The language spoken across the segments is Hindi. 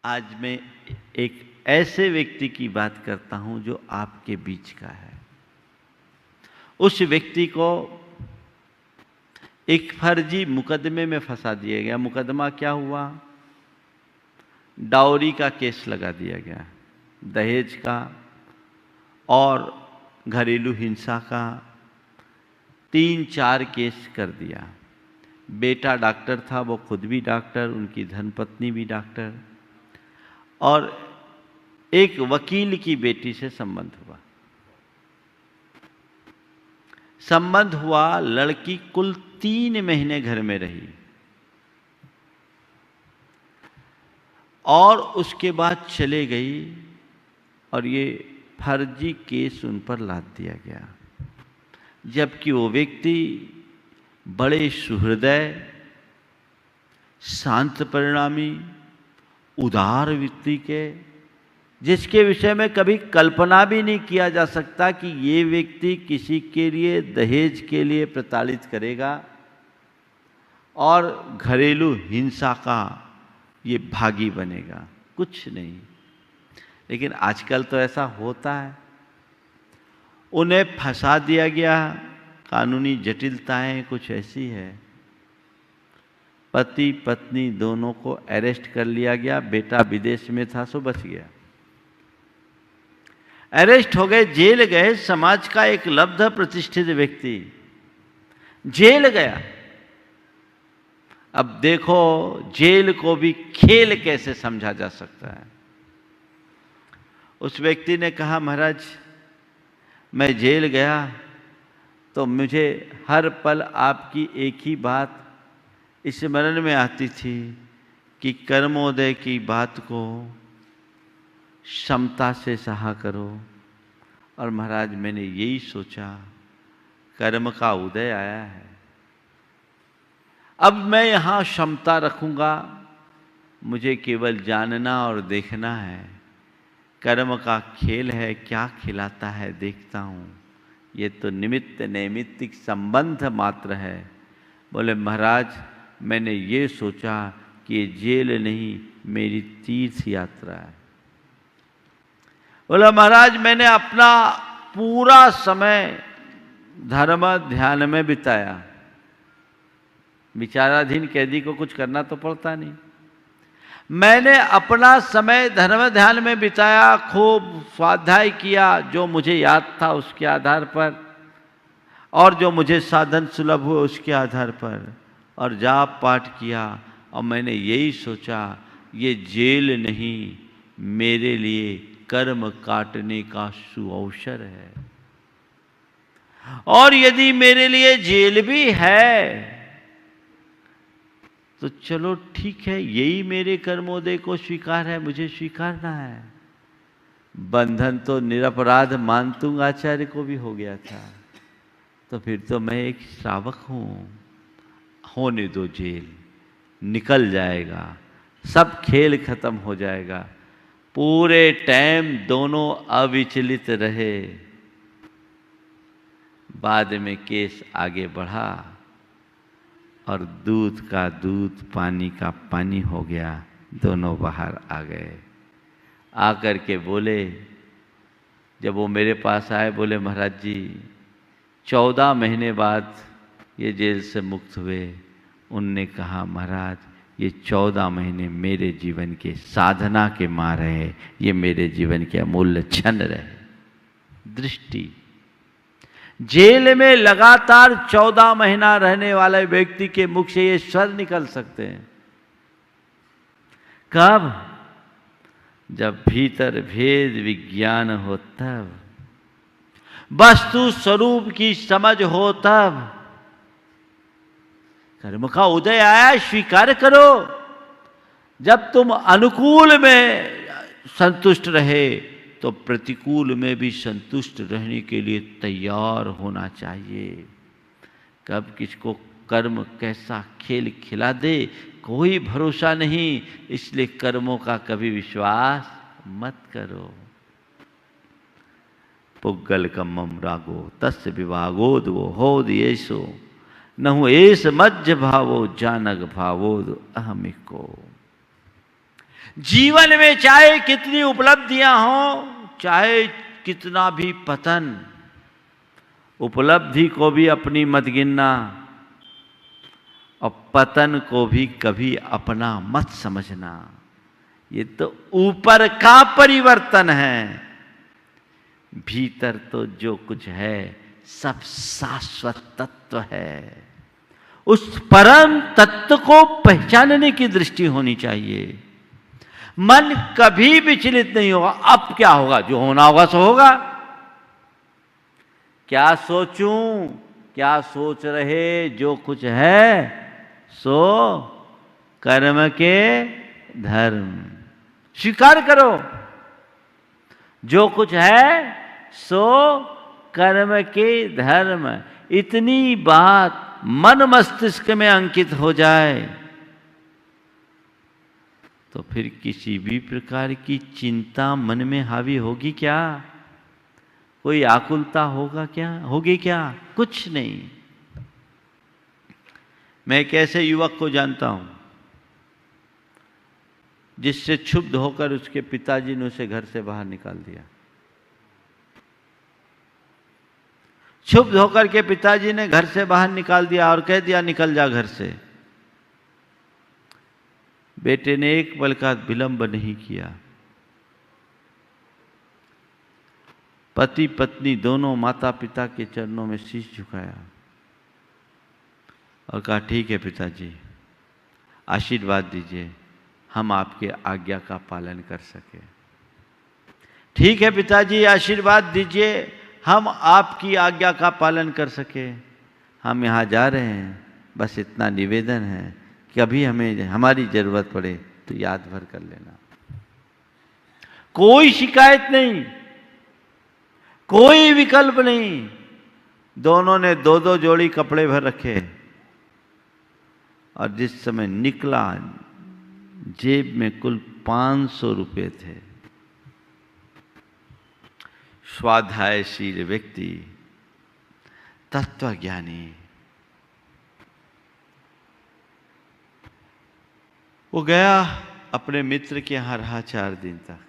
आज मैं एक ऐसे व्यक्ति की बात करता हूं जो आपके बीच का है। उस व्यक्ति को एक फर्जी मुकदमे में फंसा दिया गया। मुकदमा क्या हुआ? डाउरी का केस लगा दिया गया, दहेज का और घरेलू हिंसा का 3-4 केस कर दिया। बेटा डॉक्टर था, वो खुद भी डॉक्टर, उनकी धर्मपत्नी भी डॉक्टर, और एक वकील की बेटी से संबंध हुआ। लड़की कुल 3 महीने घर में रही और उसके बाद चले गई और ये फर्जी केस उन पर लाद दिया गया। जबकि वो व्यक्ति बड़े सुहृदय, शांत परिणामी, उदार व्यक्ति के, जिसके विषय में कभी कल्पना भी नहीं किया जा सकता कि ये व्यक्ति किसी के लिए दहेज के लिए प्रताड़ित करेगा और घरेलू हिंसा का ये भागी बनेगा, कुछ नहीं। लेकिन आजकल तो ऐसा होता है। उन्हें फंसा दिया गया। कानूनी जटिलताएं कुछ ऐसी है। पति पत्नी दोनों को अरेस्ट कर लिया गया। बेटा विदेश में था सो बच गया। अरेस्ट हो गए, जेल गए। समाज का एक लब्ध प्रतिष्ठित व्यक्ति जेल गया। अब देखो जेल को भी खेल कैसे समझा जा सकता है। उस व्यक्ति ने कहा, महाराज मैं जेल गया तो मुझे हर पल आपकी एक ही बात स्मरण में आती थी कि कर्मोदय की बात को क्षमता से सहा करो। और महाराज मैंने यही सोचा, कर्म का उदय आया है, अब मैं यहाँ क्षमता रखूँगा। मुझे केवल जानना और देखना है। कर्म का खेल है, क्या खिलाता है देखता हूँ। ये तो निमित्त नैमित्तिक संबंध मात्र है। बोले महाराज मैंने ये सोचा कि ये जेल नहीं, मेरी तीर्थ यात्रा है। बोला महाराज मैंने अपना पूरा समय धर्म ध्यान में बिताया। विचाराधीन कैदी को कुछ करना तो पड़ता नहीं। मैंने अपना समय धर्म ध्यान में बिताया, खूब स्वाध्याय किया जो मुझे याद था उसके आधार पर, और जो मुझे साधन सुलभ हुए उसके आधार पर, और जाप पाठ किया। और मैंने यही सोचा ये जेल नहीं, मेरे लिए कर्म काटने का सुअवसर है। और यदि मेरे लिए जेल भी है तो चलो ठीक है, यही मेरे कर्मोदय को स्वीकार है, मुझे स्वीकारना है। बंधन तो निरपराध मानतुंग आचार्य को भी हो गया था, तो फिर तो मैं एक श्रावक हूं। होने दो जेल, निकल जाएगा, सब खेल खत्म हो जाएगा। पूरे टाइम दोनों अविचलित रहे। बाद में केस आगे बढ़ा और दूध का दूध, पानी का पानी हो गया। दोनों बाहर आ गए। आकर के बोले, जब वो मेरे पास आए, बोले महाराज जी 14 महीने बाद ये जेल से मुक्त हुए। उनने कहा महाराज ये 14 महीने मेरे जीवन के साधना के मार रहे, ये मेरे जीवन के अमूल्य क्षण रहे। दृष्टि। जेल में लगातार 14 महीना रहने वाले व्यक्ति के मुख से ये स्वर निकल सकते हैं। कब? जब भीतर भेद विज्ञान हो तब, वस्तु स्वरूप की समझ हो तब। कर्म का उदय आया, स्वीकार करो। जब तुम अनुकूल में संतुष्ट रहे तो प्रतिकूल में भी संतुष्ट रहने के लिए तैयार होना चाहिए। कब किसको कर्म कैसा खेल खिला दे कोई भरोसा नहीं, इसलिए कर्मों का कभी विश्वास मत करो। पुग्गल कम्मम रागो तस्य विभागोदो होद येसो नहु एस मज्ज भावो जानग भावोद अहमिको। जीवन में चाहे कितनी उपलब्धियां हो, चाहे कितना भी पतन, उपलब्धि को भी अपनी मत गिनना और पतन को भी कभी अपना मत समझना। ये तो ऊपर का परिवर्तन है, भीतर तो जो कुछ है सब शाश्वत तत्व है। उस परम तत्व को पहचानने की दृष्टि होनी चाहिए। मन कभी विचलित नहीं होगा। अब क्या होगा, जो होना होगा सो होगा। क्या सोचूं, क्या सोच रहे, जो कुछ है सो कर्म के धर्म। स्वीकार करो, जो कुछ है सो कर्म के धर्म। इतनी बात मन मस्तिष्क में अंकित हो जाए तो फिर किसी भी प्रकार की चिंता मन में हावी होगी क्या? कोई आकुलता होगी क्या? कुछ नहीं। मैं एक ऐसे युवक को जानता हूं जिससे क्षुब्ध होकर उसके पिताजी ने उसे घर से बाहर निकाल दिया। क्षुब्ध होकर के पिताजी ने घर से बाहर निकाल दिया और कह दिया निकल जा घर से। बेटे ने एक पल का विलंब नहीं किया। पति पत्नी दोनों माता पिता के चरणों में शीश झुकाया और कहा ठीक है पिताजी, आशीर्वाद दीजिए, हम आपके आज्ञा का पालन कर सके। ठीक है पिताजी, आशीर्वाद दीजिए, हम आपकी आज्ञा का पालन कर सके। हम यहाँ जा रहे हैं, बस इतना निवेदन है कि कभी हमें हमारी जरूरत पड़े तो याद भर कर लेना। कोई शिकायत नहीं, कोई विकल्प नहीं। दोनों ने दो दो जोड़ी कपड़े भर रखे और जिस समय निकला जेब में कुल 500 रुपये थे। स्वाध्यायशील व्यक्ति, तत्वज्ञानी, वो गया अपने मित्र के यहाँ, रहा 4 दिन तक।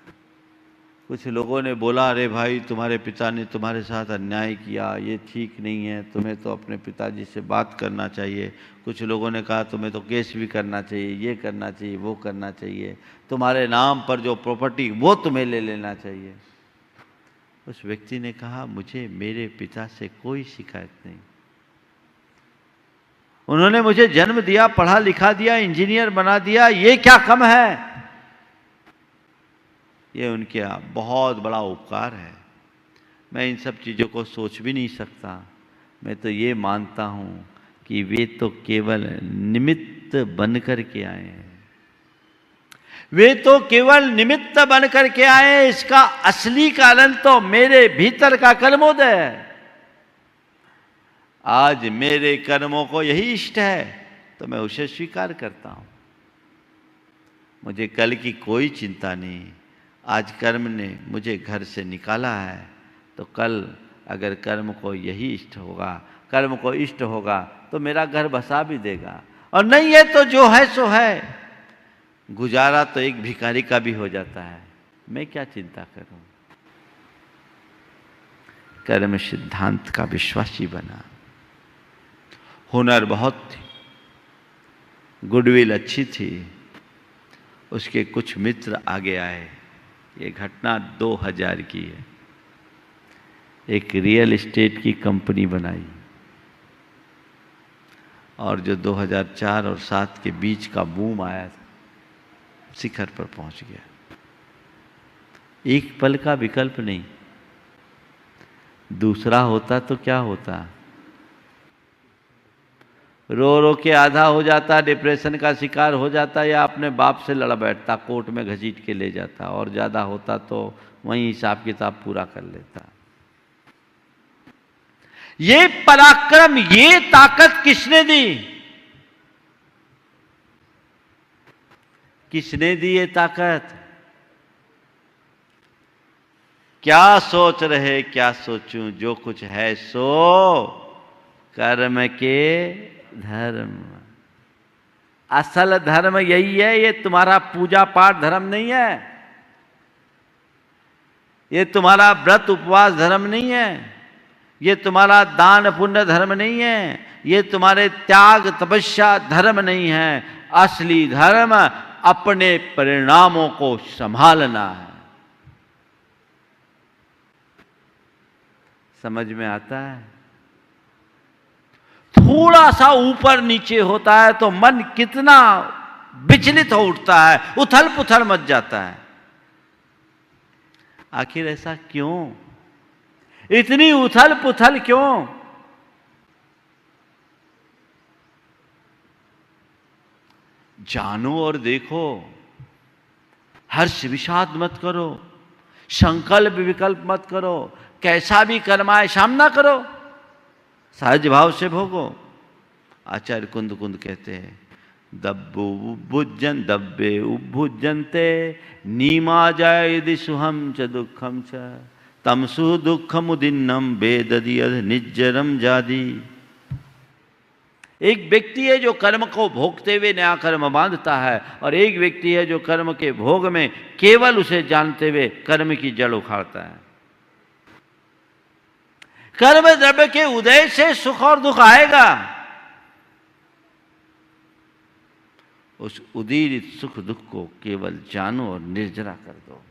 कुछ लोगों ने बोला अरे भाई तुम्हारे पिता ने तुम्हारे साथ अन्याय किया, ये ठीक नहीं है, तुम्हें तो अपने पिताजी से बात करना चाहिए। कुछ लोगों ने कहा तुम्हें तो केस भी करना चाहिए, ये करना चाहिए, वो करना चाहिए, तुम्हारे नाम पर जो प्रॉपर्टी वो तुम्हें ले लेना चाहिए। उस व्यक्ति ने कहा मुझे मेरे पिता से कोई शिकायत नहीं। उन्होंने मुझे जन्म दिया, पढ़ा लिखा दिया, इंजीनियर बना दिया, ये क्या कम है? ये उनके बहुत बड़ा उपकार है। मैं इन सब चीज़ों को सोच भी नहीं सकता। मैं तो ये मानता हूँ कि वे तो केवल निमित्त बन कर के आए हैं। वे तो केवल निमित्त बन कर के आए। इसका असली कारण तो मेरे भीतर का कर्मोदय है। आज मेरे कर्मों को यही इष्ट है तो मैं उसे स्वीकार करता हूँ। मुझे कल की कोई चिंता नहीं। आज कर्म ने मुझे घर से निकाला है तो कल अगर कर्म को यही इष्ट होगा, कर्म को इष्ट होगा तो मेरा घर बसा भी देगा, और नहीं है तो जो है सो है। गुजारा तो एक भिखारी का भी हो जाता है, मैं क्या चिंता करूं। कर्म सिद्धांत का विश्वासी बना। हुनर बहुत थी, गुडविल अच्छी थी। उसके कुछ मित्र आगे आए। ये घटना 2000 की है। एक रियल एस्टेट की कंपनी बनाई और जो 2004 और 7 के बीच का बूम आया था, शिखर पर पहुंच गया। एक पल का विकल्प नहीं। दूसरा होता तो क्या होता? रो रो के आधा हो जाता, डिप्रेशन का शिकार हो जाता, या अपने बाप से लड़ बैठता, कोर्ट में घसीट के ले जाता, और ज़्यादा होता तो वहीं हिसाब किताब पूरा कर लेता। ये पराक्रम, ये ताकत किसने दी? किसने दी ये ताकत? क्या सोच रहे, क्या सोचूं, जो कुछ है सो कर्म के धर्म। असल धर्म यही है, ये तुम्हारा पूजा पाठ धर्म नहीं है, ये तुम्हारा व्रत उपवास धर्म नहीं है, ये तुम्हारा दान पुण्य धर्म नहीं है, ये तुम्हारे त्याग तपस्या धर्म नहीं है। असली धर्म अपने परिणामों को संभालना है। समझ में आता है? थोड़ा सा ऊपर नीचे होता है तो मन कितना विचलित हो उठता है, उथल पुथल मच जाता है। आखिर ऐसा क्यों? इतनी उथल पुथल क्यों? जानो और देखो, हर्ष विषाद मत करो, संकल्प विकल्प मत करो, कैसा भी कर्म आए सामना करो, सहज भाव से भोगो। आचार्य कुंद कुंद कहते हैं, दब्बो उभुजन दब्बे उभुजनते नीमा जाय यदि सुहम च दुखम च तमसु दुखमुदिन्नम वेददियद निज्जरम जादी। एक व्यक्ति है जो कर्म को भोगते हुए नया कर्म बांधता है, और एक व्यक्ति है जो कर्म के भोग में केवल उसे जानते हुए कर्म की जड़ उखाड़ता है। कर्म द्रव्य के उदय से सुख और दुख आएगा, उस उदीरित सुख दुख को केवल जानो और निर्जरा कर दो।